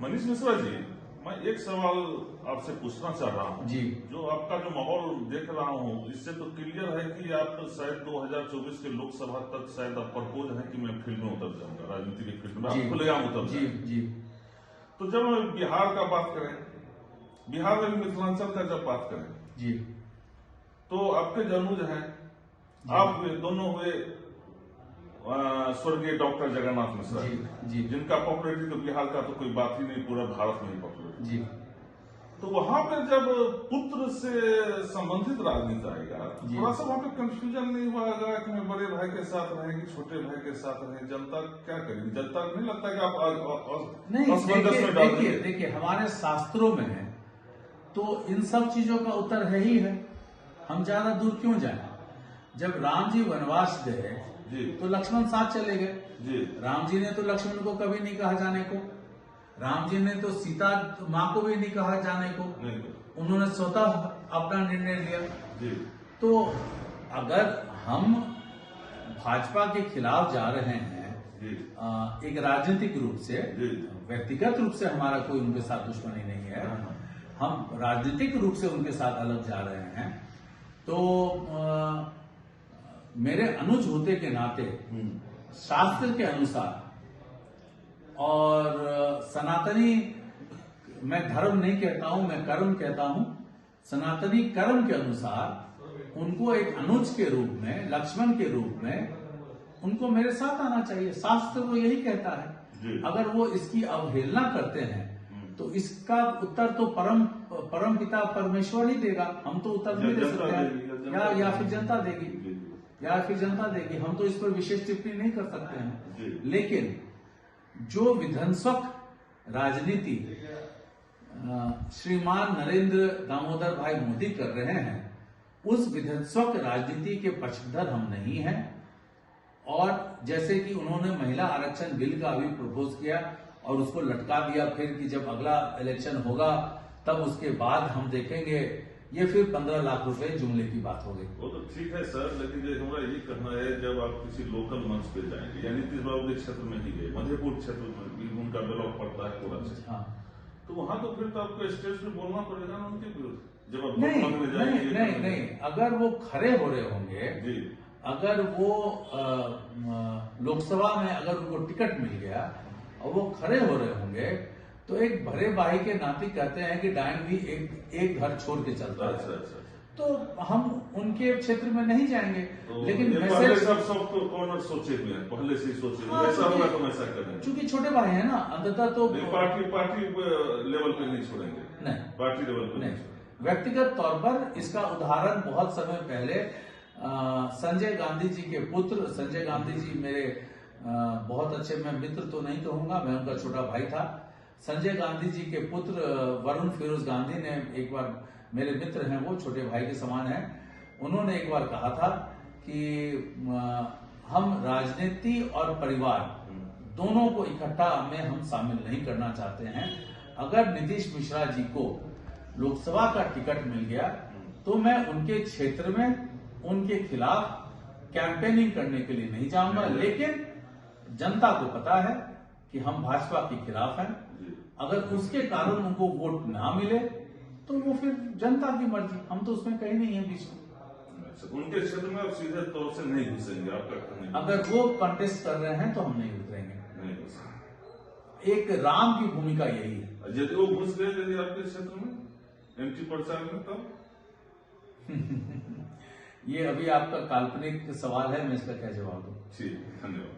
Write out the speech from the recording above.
मनीष मिश्रा जी, मैं एक सवाल आपसे पूछना चाह रहा हूँ जी। जो आपका जो माहौल देख रहा हूँ इससे तो क्लियर है कि आप शायद 2024 के लोकसभा तक शायद आप प्रपोज है कि मैं फील्ड में उतर जाऊंगा, राजनीति के फील्ड में आप खुलेआम उतर जी जाएंगे। जी। तो जब हम बिहार का बात करें, बिहार में मिथिलांचल का जब बात करें जी, तो आपके जनुज हैं, आप दोनों हुए स्वर्गीय डॉक्टर जगन्नाथ मिश्रा जी जी जिनका पॉपुलरिटी तो बिहार का तो कोई बात ही नहीं, पूरा भारत में ही पॉपुलरिटी। जी। तो वहां पे जब पुत्र से संबंधित राजनीति आएगा, थोड़ा सा वहां पे कंफ्यूजन नहीं हुआ कि मैं बड़े भाई के साथ रहेंगे, छोटे भाई के साथ रहेंगे, जनता क्या करेगी? जनता नहीं लगता कि आप नहीं, देखिए हमारे शास्त्रों में है तो इन सब चीजों का उत्तर है ही है, हम ज्यादा दूर क्यों जाएं? जब राम जी वनवास गए तो लक्ष्मण साथ चले गए। राम जी ने तो लक्ष्मण को कभी नहीं कहा जाने को, राम जी ने तो सीता माँ को भी नहीं कहा जाने को, उन्होंने स्वतः अपना निर्णय लिया। तो अगर हम भाजपा के खिलाफ जा रहे हैं एक राजनीतिक रूप से, व्यक्तिगत रूप से हमारा कोई उनके साथ दुश्मनी नहीं है, हम राजनीतिक रूप से उनके साथ अलग जा रहे हैं, तो मेरे अनुज होते के नाते शास्त्र के अनुसार और सनातनी, मैं धर्म नहीं कहता हूं, मैं कर्म कहता हूं, सनातनी कर्म के अनुसार उनको एक अनुज के रूप में, लक्ष्मण के रूप में उनको मेरे साथ आना चाहिए। शास्त्र वो यही कहता है। अगर वो इसकी अवहेलना करते हैं तो इसका उत्तर तो परम पिता परमेश्वर ही देगा, हम तो उत्तर नहीं दे सकते हैं, या फिर जनता देगी, हम तो इस पर विशेष टिप्पणी नहीं कर सकते हैं। लेकिन जो विध्वंसक राजनीति श्रीमान नरेंद्र दामोदर भाई मोदी कर रहे हैं, उस विध्वंसक राजनीति के पक्षधर हम नहीं हैं। और जैसे कि उन्होंने महिला आरक्षण बिल का अभी प्रपोज किया और उसको लटका दिया, फिर कि जब अगला इलेक्शन होगा तब उसके बाद हम देखेंगे, ये फिर 15 लाख रुपए जुमले की बात हो गई। वो तो ठीक है सर, लेकिन जो हमारा ये कहना है, जब आप किसी लोकल मंच पे जाएंगे, यानी नीतीश बाबू के क्षेत्र में ही गए, मधेपुर क्षेत्र में भी उनका ब्लॉक पड़ता है पूरा क्षेत्र, हाँ, तो वहां तो फिर तो आपको स्टेज पे बोलना पड़ेगा ना उनके विरुद्ध, जब आप नहीं, अगर वो खड़े हो रहे होंगे, अगर वो लोकसभा में अगर उनको टिकट मिल गया और वो खड़े हो रहे होंगे, तो एक भरे भाई के नाते कहते हैं कि डायन भी एक घर छोड़ के चलता है। अच्छा। तो हम उनके क्षेत्र में नहीं जाएंगे, तो लेकिन पहले सब कॉर्नर सोचे हुए हैं, पहले से ही सोचे हुए हैं, ऐसा होगा तो ऐसा करेंगे। चूंकि छोटे भाई है ना, अंततः तो पार्टी लेवल पे नहीं छोड़ेंगे, नहीं पार्टी लेवल पे नहीं। व्यक्तिगत तौर पर इसका उदाहरण बहुत समय पहले संजय गांधी जी के पुत्र, संजय गांधी जी मेरे बहुत अच्छे, मैं मित्र तो नहीं कहूंगा, मैं उनका छोटा भाई था। संजय गांधी जी के पुत्र वरुण फिरोज गांधी ने एक बार, मेरे मित्र हैं वो, छोटे भाई के समान हैं, उन्होंने एक बार कहा था कि हम राजनीति और परिवार दोनों को इकट्ठा में हम शामिल नहीं करना चाहते हैं। अगर नीतीश मिश्रा जी को लोकसभा का टिकट मिल गया तो मैं उनके क्षेत्र में उनके खिलाफ कैंपेनिंग करने के लिए नहीं जाऊंगा, लेकिन जनता को पता है कि हम भाजपा के खिलाफ हैं। अगर उसके कारण उनको वोट ना मिले तो वो फिर जनता की मर्जी, हम तो उसमें कहीं नहीं है बीच में। उनके क्षेत्र में आप सीधे तौर से नहीं घुसेंगे, आपका कहना? अगर वो कंटेस्ट कर रहे हैं तो हम नहीं उतरेंगे, नहीं घुसेंगे। एक राम की भूमिका यही है। यदि वो घुस गए यदि आपके क्षेत्र में एंटी प्रचार में, तब ये अभी आपका काल्पनिक सवाल है, मैं इसका क्या जवाब दूं? ठीक, धन्यवाद।